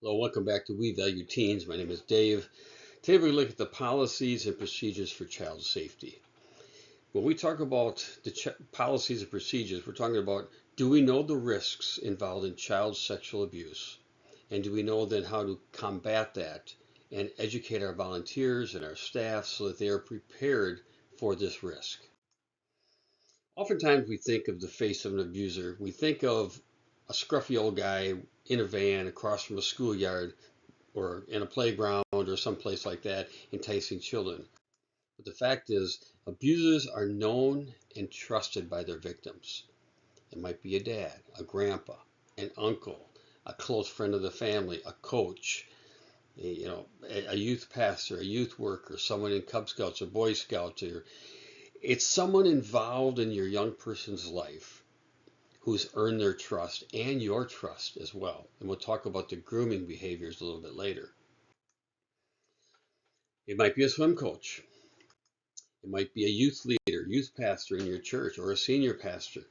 Hello, welcome back to We Value Teens. My name is Dave. Today we're going to look at the policies and procedures for child safety. When we talk about the policies and procedures, we're talking about, do we know the risks involved in child sexual abuse? And do we know then how to combat that and educate our volunteers and our staff so that they are prepared for this risk? Oftentimes we think of the face of an abuser. We think of a scruffy old guy in a van across from a schoolyard or in a playground or someplace like that, enticing children. But the fact is, abusers are known and trusted by their victims. It might be a dad, a grandpa, an uncle, a close friend of the family, a coach, a youth pastor, a youth worker, someone in Cub Scouts or Boy Scouts. It's someone involved in your young person's life who's earned their trust and your trust as well. And we'll talk about the grooming behaviors a little bit later. It might be a swim coach. It might be a youth leader, youth pastor in your church, or a senior pastor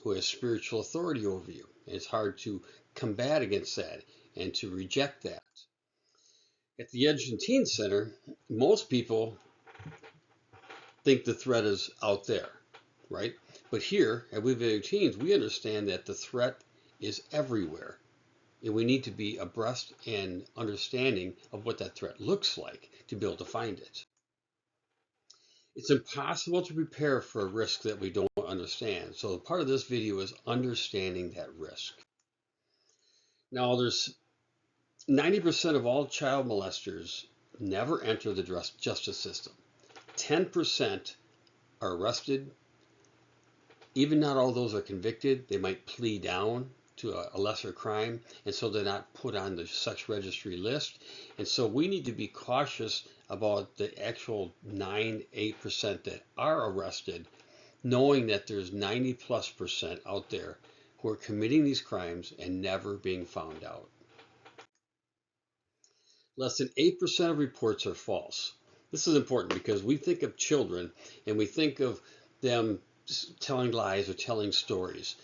who has spiritual authority over you. And it's hard to combat against that and to reject that. At the Edgerton Teen Center, most people think the threat is out there, right? But here at We Value Teens, we understand that the threat is everywhere. And we need to be abreast and understanding of what that threat looks like to be able to find it. It's impossible to prepare for a risk that we don't understand. So part of this video is understanding that risk. Now, there's 90% of all child molesters never enter the justice system. 10% are arrested. Even not all those are convicted. They might plea down to a lesser crime, and so they're not put on the sex registry list. And so we need to be cautious about the actual 8% that are arrested, knowing that there's 90+% out there who are committing these crimes and never being found out. Less than 8% of reports are false. This is important because we think of children and we think of them telling lies or telling stories.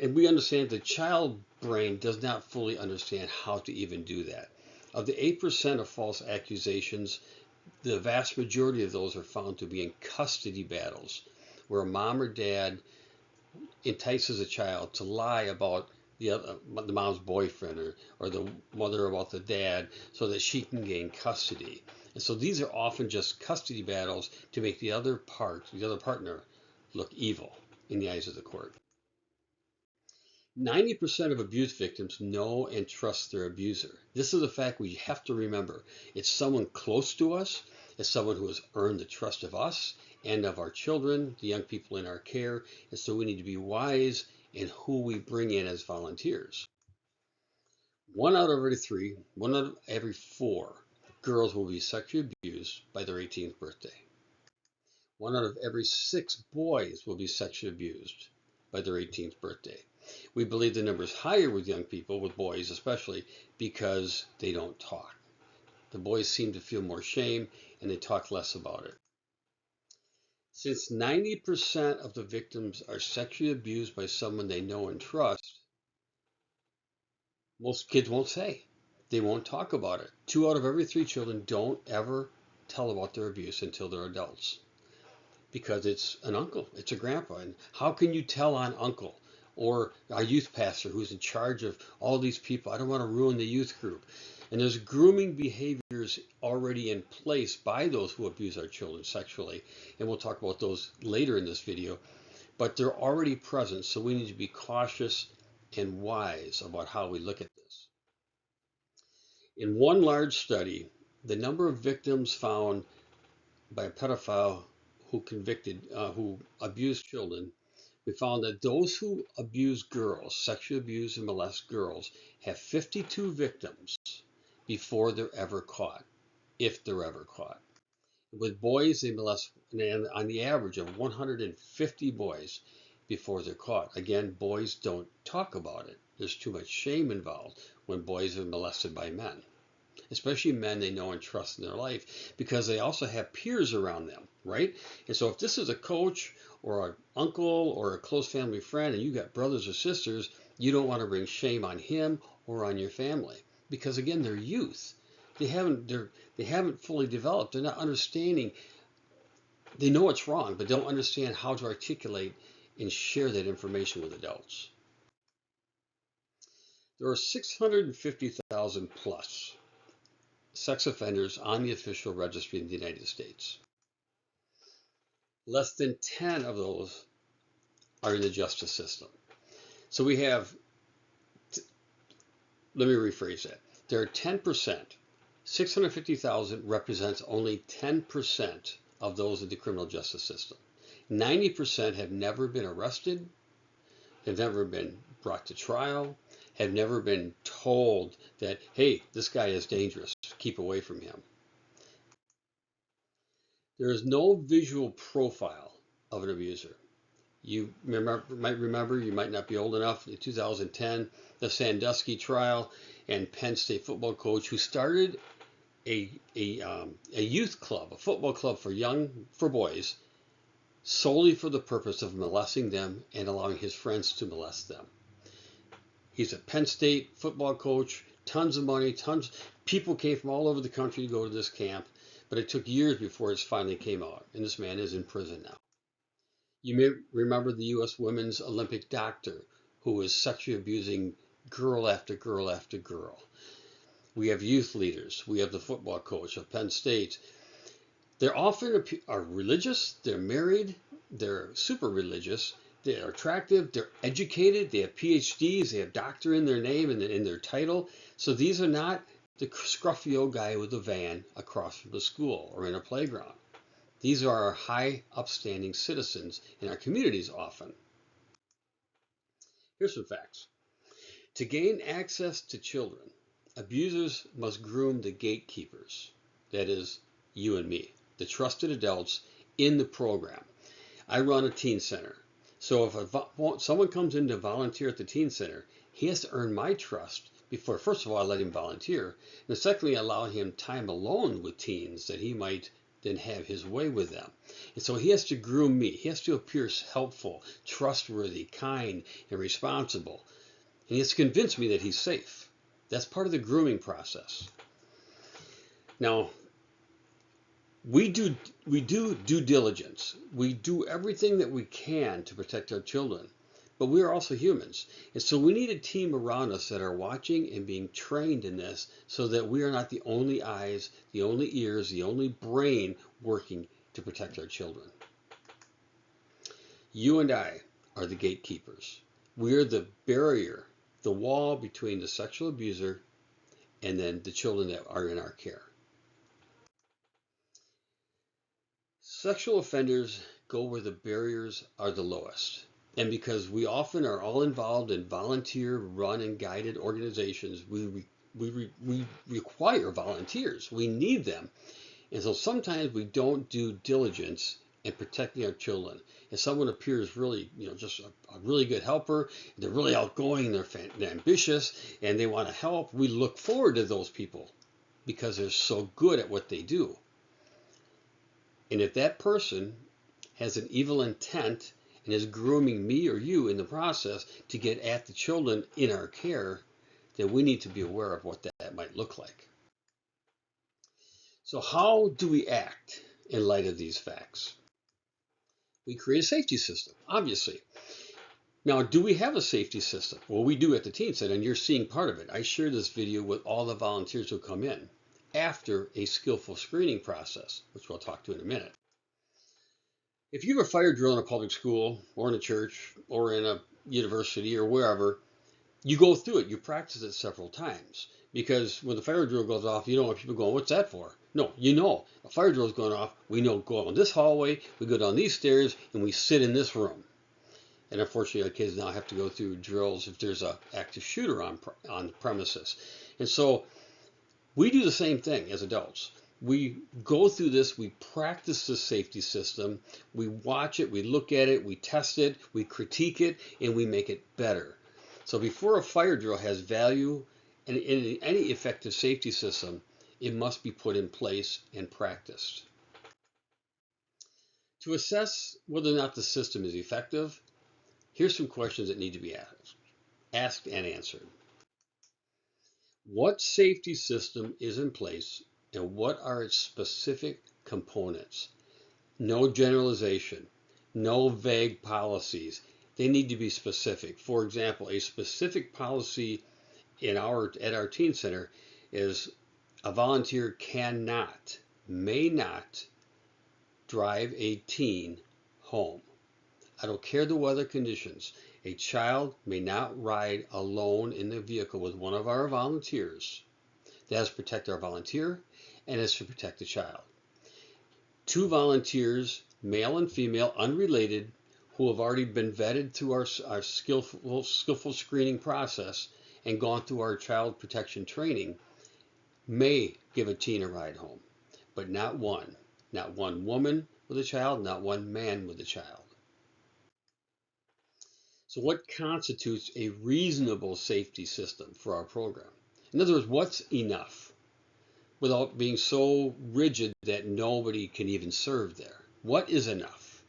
And we understand the child brain does not fully understand how to even do that. Of the 8% of false accusations, the vast majority of those are found to be in custody battles, where a mom or dad entices a child to lie about the mom's boyfriend or the mother about the dad so that she can gain custody. And so these are often just custody battles to make the other partner, look evil in the eyes of the court. 90% of abuse victims know and trust their abuser. This is a fact we have to remember. It's someone close to us. It's someone who has earned the trust of us and of our children, the young people in our care. And so we need to be wise in who we bring in as volunteers. 1 out of every 3, 1 out of every 4 girls will be sexually abused by their 18th birthday. 1 out of every 6 boys will be sexually abused by their 18th birthday. We believe the number is higher with young people, with boys especially, because they don't talk. The boys seem to feel more shame and they talk less about it. Since 90% of the victims are sexually abused by someone they know and trust, most kids won't say. They won't talk about it. 2 out of every 3 children don't ever tell about their abuse until they're adults, because it's an uncle, it's a grandpa. And how can you tell on uncle? Or our youth pastor who's in charge of all these people? I don't want to ruin the youth group. And there's grooming behaviors already in place by those who abuse our children sexually. And we'll talk about those later in this video. But they're already present, so we need to be cautious and wise about how we look at this. In one large study, the number of victims found by a pedophile who abused children, we found that those who abuse girls, sexually abuse and molest girls, have 52 victims before they're ever caught, if they're ever caught. With boys, they molest on the average of 150 boys before they're caught. Again, boys don't talk about it. There's too much shame involved when boys are molested by men, especially men they know and trust in their life, because they also have peers around them, right? And so if this is a coach or an uncle or a close family friend and you got brothers or sisters, you don't want to bring shame on him or on your family. because again, they're youth. They haven't fully developed. They're not understanding. They know it's wrong, but don't understand how to articulate and share that information with adults. There are 650,000 plus sex offenders on the official registry in the United States. Less than 10 of those are in the justice system. So we have, let me rephrase that. There are 10%. 650,000 represents only 10% of those in the criminal justice system. 90% have never been arrested, have never been brought to trial, have never been told that, hey, this guy is dangerous, keep away from him. There is no visual profile of an abuser. You might remember, you might not be old enough, in 2010, the Sandusky trial, and Penn State football coach who started a youth club, a football club for boys, solely for the purpose of molesting them and allowing his friends to molest them. He's a Penn State football coach, tons of money, people came from all over the country to go to this camp, but it took years before it finally came out, and this man is in prison now. You may remember the U.S. women's Olympic doctor who was sexually abusing girl after girl after girl. We have youth leaders. We have the football coach of Penn State. They're often are religious, they're married, they're super religious, they're attractive, they're educated, they have PhDs, they have doctor in their name and in their title. So these are not the scruffy old guy with a van across from the school or in a playground. These are our high upstanding citizens in our communities often. Here's some facts. To gain access to children, abusers must groom the gatekeepers, that is, you and me, the trusted adults in the program. I run a teen center, so if someone comes in to volunteer at the teen center, he has to earn my trust before, first of all, I let him volunteer, and secondly, allow him time alone with teens that he might then have his way with them. And so he has to groom me. He has to appear helpful, trustworthy, kind, and responsible. And he has to convince me that he's safe. That's part of the grooming process. Now, we do due diligence. We do everything that we can to protect our children, but we are also humans. And so we need a team around us that are watching and being trained in this so that we are not the only eyes, the only ears, the only brain working to protect our children. You and I are the gatekeepers. We are the barrier, the wall between the sexual abuser and then the children that are in our care. Sexual offenders go where the barriers are the lowest. And because we often are all involved in volunteer, run, and guided organizations, we require volunteers. We need them. And so sometimes we don't do diligence in protecting our children. If someone appears really, just a really good helper, they're really outgoing, they're ambitious, and they want to help, we look forward to those people because they're so good at what they do. And if that person has an evil intent and is grooming me or you in the process to get at the children in our care, then we need to be aware of what that might look like. So how do we act in light of these facts? We create a safety system, obviously. Now, do we have a safety system? Well, we do at the Teen Center, and you're seeing part of it. I share this video with all the volunteers who come in after a skillful screening process, which we'll talk to in a minute. If you have a fire drill in a public school or in a church or in a university or wherever, you go through it. You practice it several times because when the fire drill goes off, you don't want people going, what's that for? No, a fire drill is going off. We know go down this hallway, we go down these stairs, and we sit in this room. And unfortunately, our kids now have to go through drills if there's an active shooter on the premises. And so we do the same thing as adults. We go through this, we practice the safety system, we watch it, we look at it, we test it, we critique it, and we make it better. So before a fire drill has value in any effective safety system, it must be put in place and practiced. To assess whether or not the system is effective, here's some questions that need to be asked and answered. What safety system is in place and what are its specific components? No generalization, no vague policies. They need to be specific. For example, a specific policy at our teen center is a volunteer may not drive a teen home. I don't care the weather conditions. A child may not ride alone in the vehicle with one of our volunteers. That is to protect our volunteer and is to protect the child. Two volunteers, male and female, unrelated, who have already been vetted through our skillful screening process and gone through our child protection training, may give a teen a ride home, but not one. Not one woman with a child, not one man with a child. So what constitutes a reasonable safety system for our program? In other words, what's enough without being so rigid that nobody can even serve there? What is enough?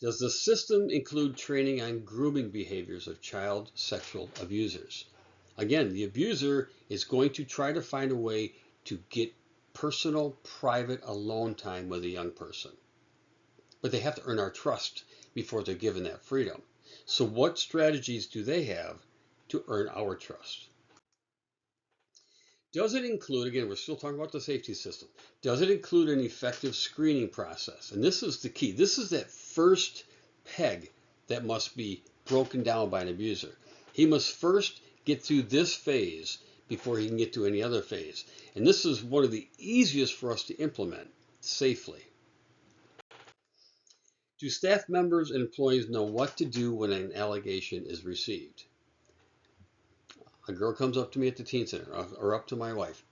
Does the system include training on grooming behaviors of child sexual abusers? Again, the abuser is going to try to find a way to get personal, private, alone time with a young person. But they have to earn our trust before they're given that freedom. So what strategies do they have to earn our trust? Does it include, again, we're still talking about the safety system, does it include an effective screening process? And this is the key. This is that first peg that must be broken down by an abuser. He must first get through this phase before he can get to any other phase. And this is one of the easiest for us to implement safely. Do staff members and employees know what to do when an allegation is received? A girl comes up to me at the teen center or up to my wife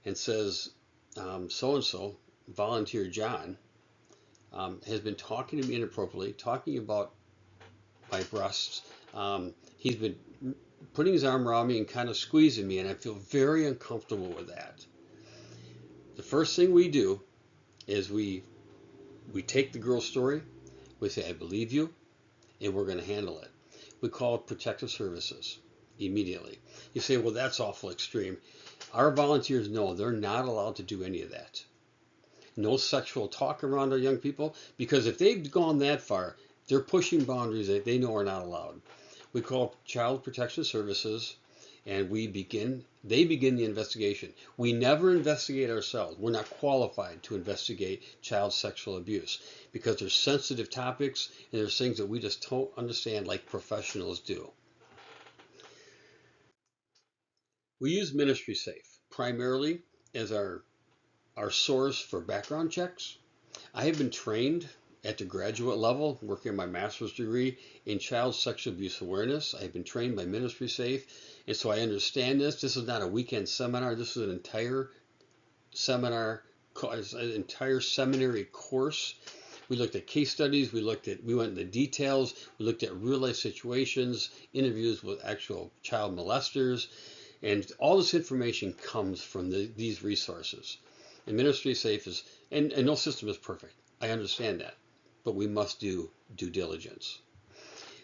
and says, so-and-so, volunteer John, has been talking to me inappropriately, talking about my breasts. He's been putting his arm around me and kind of squeezing me, and I feel very uncomfortable with that. The first thing we do is we take the girl's story, we say, I believe you, and we're going to handle it. We call it protective services immediately. You say, well, that's awful extreme. Our volunteers know they're not allowed to do any of that. No sexual talk around our young people, because if they've gone that far, they're pushing boundaries that they know are not allowed. We call Child Protection Services, and they begin the investigation. We never investigate ourselves. We're not qualified to investigate child sexual abuse because there's sensitive topics and there's things that we just don't understand like professionals do. We use MinistrySafe primarily as our source for background checks. I have been trained at the graduate level, working on my master's degree in child sexual abuse awareness. I have been trained by MinistrySafe, and so I understand this. This is not a weekend seminar. This is an entire seminar, an entire seminary course. We looked at case studies. We went into details. We looked at real life situations, interviews with actual child molesters, and all this information comes from these resources. And MinistrySafe is, and no system is perfect. I understand that, but we must do due diligence.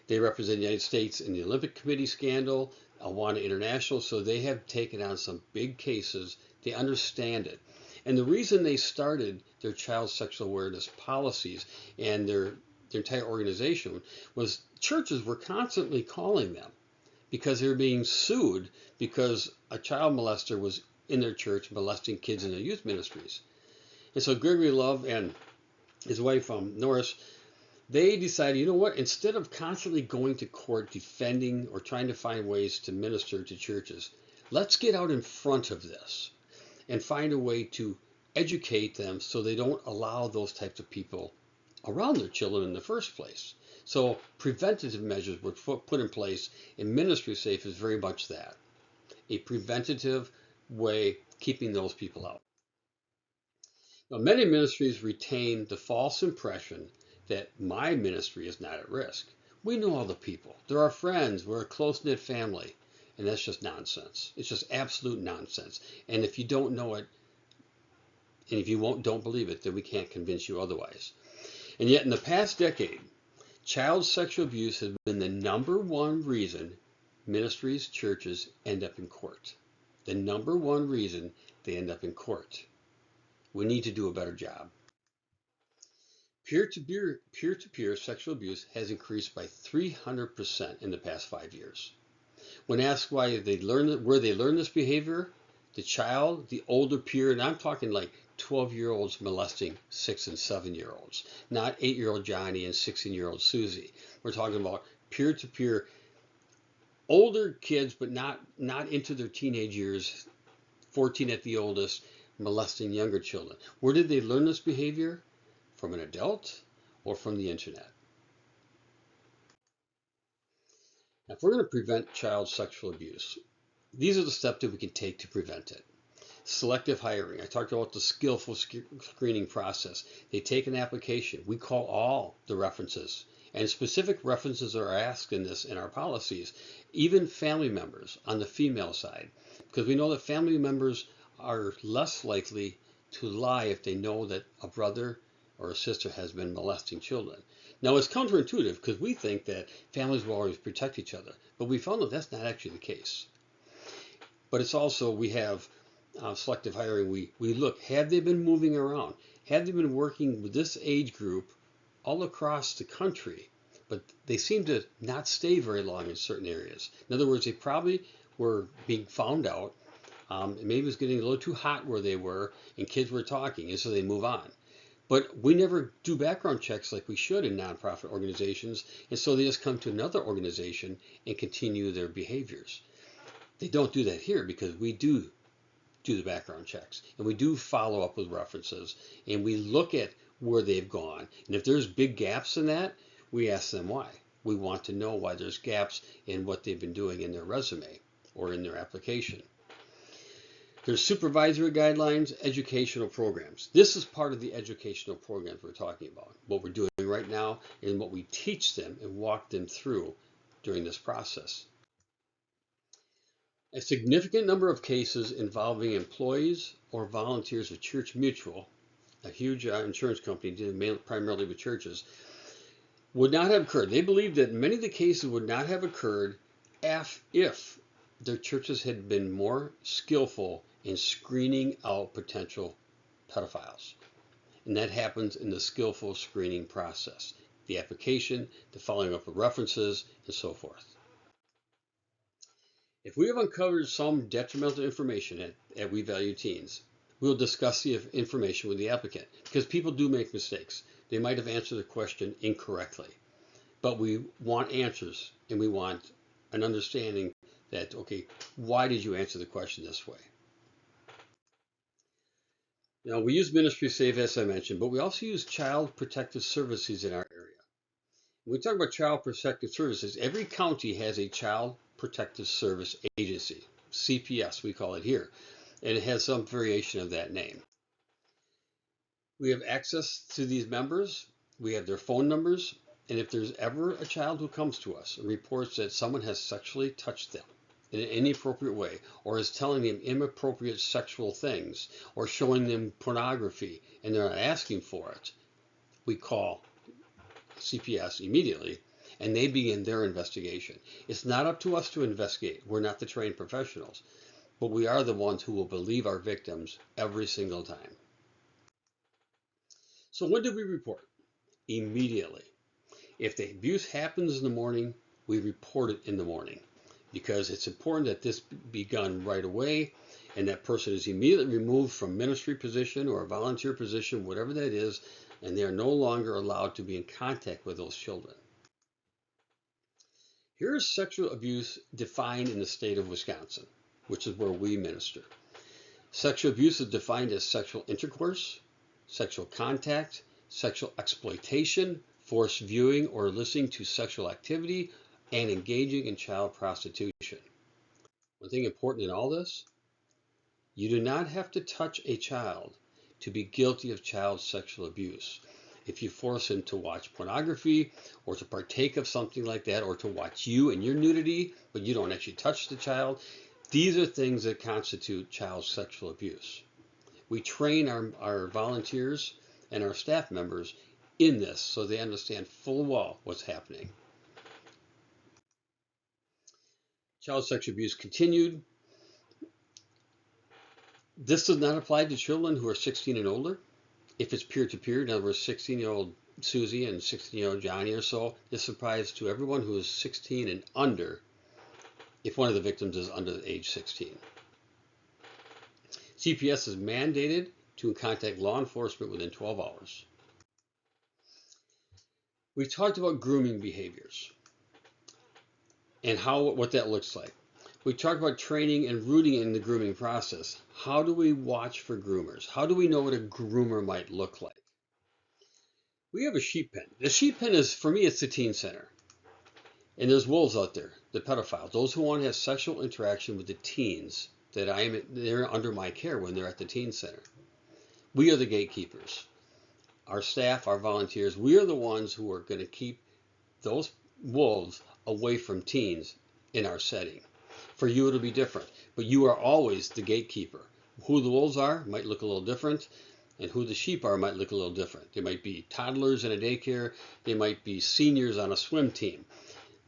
They represent the United States in the Olympic Committee scandal, Awana International, so they have taken on some big cases. They understand it. And the reason they started their child sexual awareness policies and their entire organization was churches were constantly calling them because they were being sued because a child molester was in their church molesting kids in their youth ministries. And so Gregory Love and his wife Norris, they decided, you know what, instead of constantly going to court defending or trying to find ways to minister to churches, let's get out in front of this and find a way to educate them so they don't allow those types of people around their children in the first place. So preventative measures were put in place, and MinistrySafe is very much that, a preventative way keeping those people out. Now, many ministries retain the false impression that my ministry is not at risk. We know all the people. They're our friends. We're a close-knit family. And that's just nonsense. It's just absolute nonsense. And if you don't know it, and if you don't believe it, then we can't convince you otherwise. And yet in the past decade, child sexual abuse has been the #1 reason ministries, churches end up in court. The number one reason they end up in court. We need to do a better job. Peer-to-peer sexual abuse has increased by 300% in the past 5 years. When asked where they learn this behavior, the child, the older peer, and I'm talking like 12-year-olds molesting 6 and 7-year-olds, not 8-year-old Johnny and 16-year-old Susie. We're talking about peer-to-peer, older kids, but not into their teenage years, 14 at the oldest, molesting younger children. Where did they learn this behavior? From an adult or from the internet? Now, if we're going to prevent child sexual abuse, these are the steps that we can take to prevent it. Selective hiring. I talked about the skillful screening process. They take an application. We call all the references, and specific references are asked in our policies, even family members on the female side, because we know that family members are less likely to lie if they know that a brother or a sister has been molesting children. Now, it's counterintuitive because we think that families will always protect each other, but we found that that's not actually the case. But it's also, we have selective hiring. We look, have they been moving around? Have they been working with this age group all across the country? But they seem to not stay very long in certain areas. In other words, they probably were being found out. Maybe it was getting a little too hot where they were, and kids were talking, and so they move on. But we never do background checks like we should in nonprofit organizations, and so they just come to another organization and continue their behaviors. They don't do that here because we do the background checks, and we do follow up with references, and we look at where they've gone. And if there's big gaps in that, we ask them why. We want to know why there's gaps in what they've been doing in their resume or in their application. There's supervisory guidelines, educational programs. This is part of the educational programs we're talking about, what we're doing right now and what we teach them and walk them through during this process. A significant number of cases involving employees or volunteers of Church Mutual, a huge insurance company dealing primarily with churches, would not have occurred. They believe that many of the cases would not have occurred if their churches had been more skillful in screening out potential pedophiles. And that happens in the skillful screening process, the application, the following up with references, and so forth. If we have uncovered some detrimental information at We Value Teens, we'll discuss the information with the applicant, because people do make mistakes. They might have answered the question incorrectly, but we want answers, and we want an understanding that, okay, why did you answer the question this way? Now, we use MinistrySafe, as I mentioned, but we also use Child Protective Services in our area. When we talk about Child Protective Services, every county has a Child Protective Service Agency, CPS we call it here, and it has some variation of that name. We have access to these members, we have their phone numbers, and if there's ever a child who comes to us and reports that someone has sexually touched them in an inappropriate way, or is telling them inappropriate sexual things, or showing them pornography, and they're not asking for it, we call CPS immediately, and they begin their investigation. It's not up to us to investigate. We're not the trained professionals, but we are the ones who will believe our victims every single time. So when do we report? Immediately. If the abuse happens in the morning, we report it in the morning, because it's important that this be done right away, and that person is immediately removed from ministry position or a volunteer position, whatever that is, and they are no longer allowed to be in contact with those children. Here is sexual abuse defined in the state of Wisconsin, which is where we minister. Sexual abuse is defined as sexual intercourse, sexual contact, sexual exploitation, forced viewing or listening to sexual activity, and engaging in child prostitution. One thing important in all this, you do not have to touch a child to be guilty of child sexual abuse. If you force him to watch pornography or to partake of something like that, or to watch you and your nudity, but you don't actually touch the child, these are things that constitute child sexual abuse. We train our volunteers and our staff members in this so they understand full well what's happening. Child sexual abuse continued. This does not apply to children who are 16 and older. If it's peer-to-peer, in other words, 16-year-old Susie and 16-year-old Johnny or so, this applies to everyone who is 16 and under if one of the victims is under the age 16. CPS is mandated to contact law enforcement within 12 hours. We've talked about grooming behaviors and what that looks like. We talked about training and rooting in the grooming process. How do we watch for groomers? How do we know what a groomer might look like? We have a sheep pen. The sheep pen is, for me, it's the teen center. And there's wolves out there, the pedophiles, those who want to have sexual interaction with the teens they're under my care when they're at the teen center. We are the gatekeepers. Our staff, our volunteers, we are the ones who are going to keep those wolves away from teens in our setting. For you, it'll be different, but you are always the gatekeeper. Who the wolves are might look a little different, and who the sheep are might look a little different. They might be toddlers in a daycare, they might be seniors on a swim team.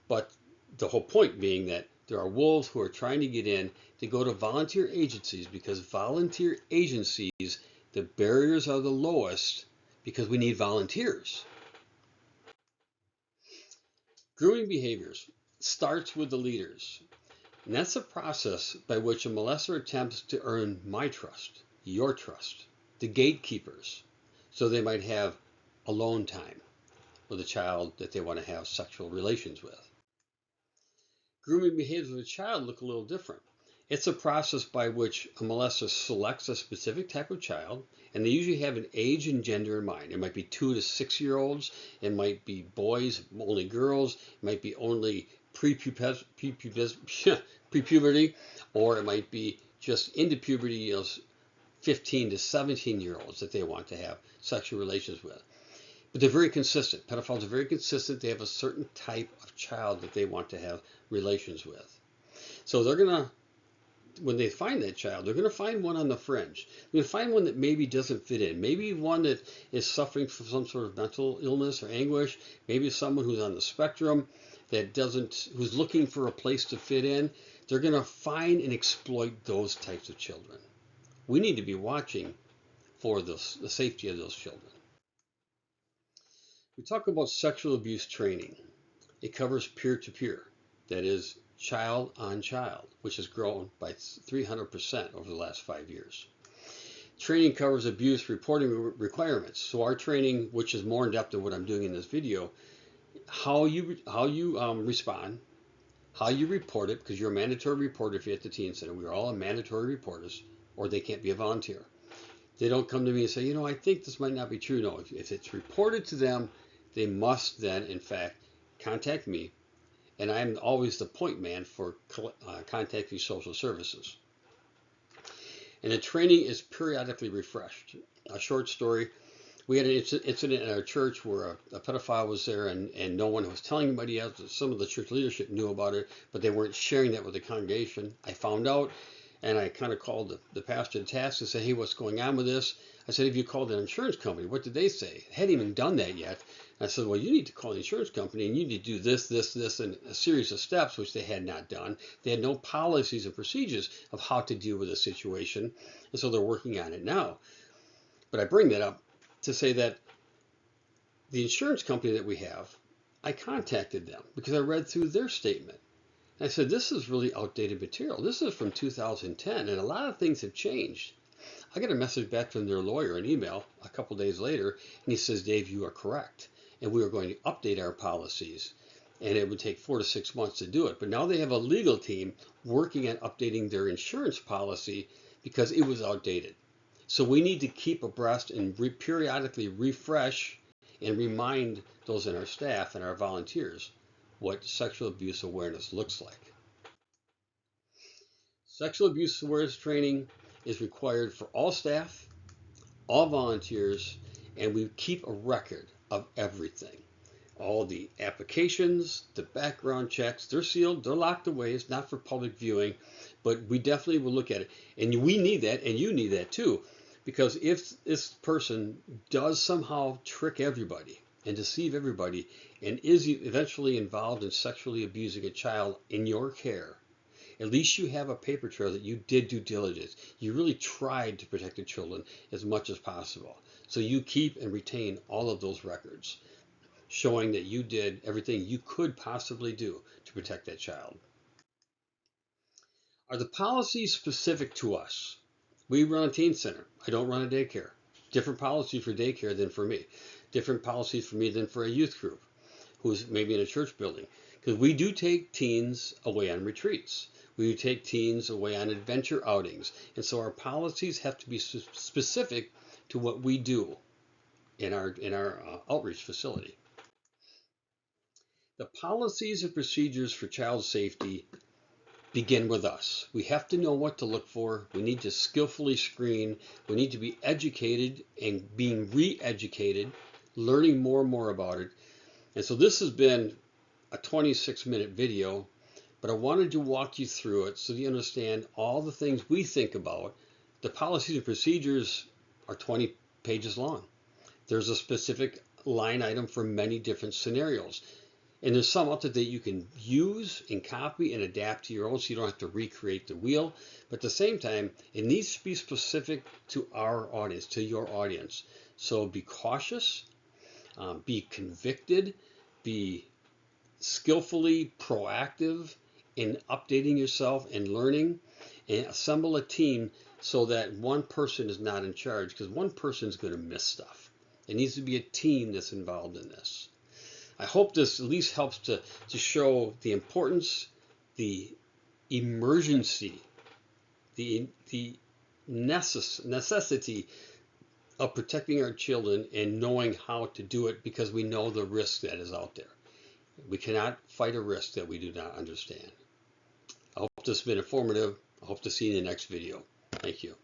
But the whole point being that there are wolves who are trying to get in. They go to volunteer agencies because volunteer agencies, the barriers are the lowest because we need volunteers. Grooming behaviors starts with the leaders. And that's a process by which a molester attempts to earn my trust, your trust, the gatekeepers, so they might have alone time with a child that they want to have sexual relations with. Grooming behaviors of a child look a little different. It's a process by which a molester selects a specific type of child, and they usually have an age and gender in mind. It might be 2 to 6 year olds, it might be boys, only girls, it might be only pre-puberty, or it might be just into puberty, 15 to 17 year olds that they want to have sexual relations with. But they're very consistent. Pedophiles are very consistent. They have a certain type of child that they want to have relations with. So they're going to, when they find that child, they're going to find one on the fringe. They're going to find one that maybe doesn't fit in. Maybe one that is suffering from some sort of mental illness or anguish. Maybe someone who's on the spectrum who's looking for a place to fit in. They're going to find and exploit those types of children. We need to be watching for the safety of those children. We talk about sexual abuse training. It covers peer-to-peer, that is child on child, which has grown by 300% over the last 5 years. Training covers abuse reporting requirements. So our training, which is more in depth than what I'm doing in this video, how you respond, how you report it, because you're a mandatory reporter if you're at the teen center. We are all mandatory reporters, or they can't be a volunteer. They don't come to me and say, I think this might not be true. No, if it's reported to them, they must then, in fact, contact me, and I'm always the point man for contacting social services. And the training is periodically refreshed. A short story, we had an incident in our church where a pedophile was there and no one was telling anybody else. Some of the church leadership knew about it, but they weren't sharing that with the congregation. I found out, and I kind of called the pastor to task and said, hey, what's going on with this? I said, have you called an insurance company? What did they say? I hadn't even done that yet. I said, well, you need to call the insurance company and you need to do this, and a series of steps, which they had not done. They had no policies and procedures of how to deal with the situation. And so they're working on it now. But I bring that up to say that the insurance company that we have, I contacted them because I read through their statement. And I said, this is really outdated material. This is from 2010, and a lot of things have changed. I got a message back from their lawyer, an email, a couple days later, and he says, Dave, you are correct. And we are going to update our policies. And it would take 4 to 6 months to do it. But now they have a legal team working on updating their insurance policy because it was outdated. So we need to keep abreast and periodically refresh and remind those in our staff and our volunteers what sexual abuse awareness looks like. Sexual abuse awareness training is required for all staff, all volunteers, and we keep a record of everything. All the applications, the background checks, they're sealed, they're locked away. It's not for public viewing, but we definitely will look at it. And we need that, and you need that too, because if this person does somehow trick everybody and deceive everybody and is eventually involved in sexually abusing a child in your care, At least you have a paper trail that you did due diligence. You really tried to protect the children as much as possible. So you keep and retain all of those records, showing that you did everything you could possibly do to protect that child. Are the policies specific to us? We run a teen center. I don't run a daycare. Different policy for daycare than for me. Different policies for me than for a youth group who's maybe in a church building. Because we do take teens away on retreats. We do take teens away on adventure outings. And so our policies have to be specific to what we do in our outreach facility. The policies and procedures for child safety begin with us. We have to know what to look for. We need to skillfully screen. We need to be educated and being re-educated, learning more and more about it. And so this has been a 26-minute video, but I wanted to walk you through it so that you understand all the things we think about. The policies and procedures are 20 pages long. There's a specific line item for many different scenarios. And there's some out there that you can use and copy and adapt to your own so you don't have to recreate the wheel. But at the same time, it needs to be specific to our audience, to your audience. So be cautious, be convicted, be skillfully proactive in updating yourself and learning, and assemble a team so that one person is not in charge, because one person is going to miss stuff. It needs to be a team that's involved in this. I hope this at least helps to show the importance, the emergency, the necessity of protecting our children and knowing how to do it, because we know the risk that is out there. We cannot fight a risk that we do not understand. I hope this has been informative. I hope to see you in the next video. Thank you.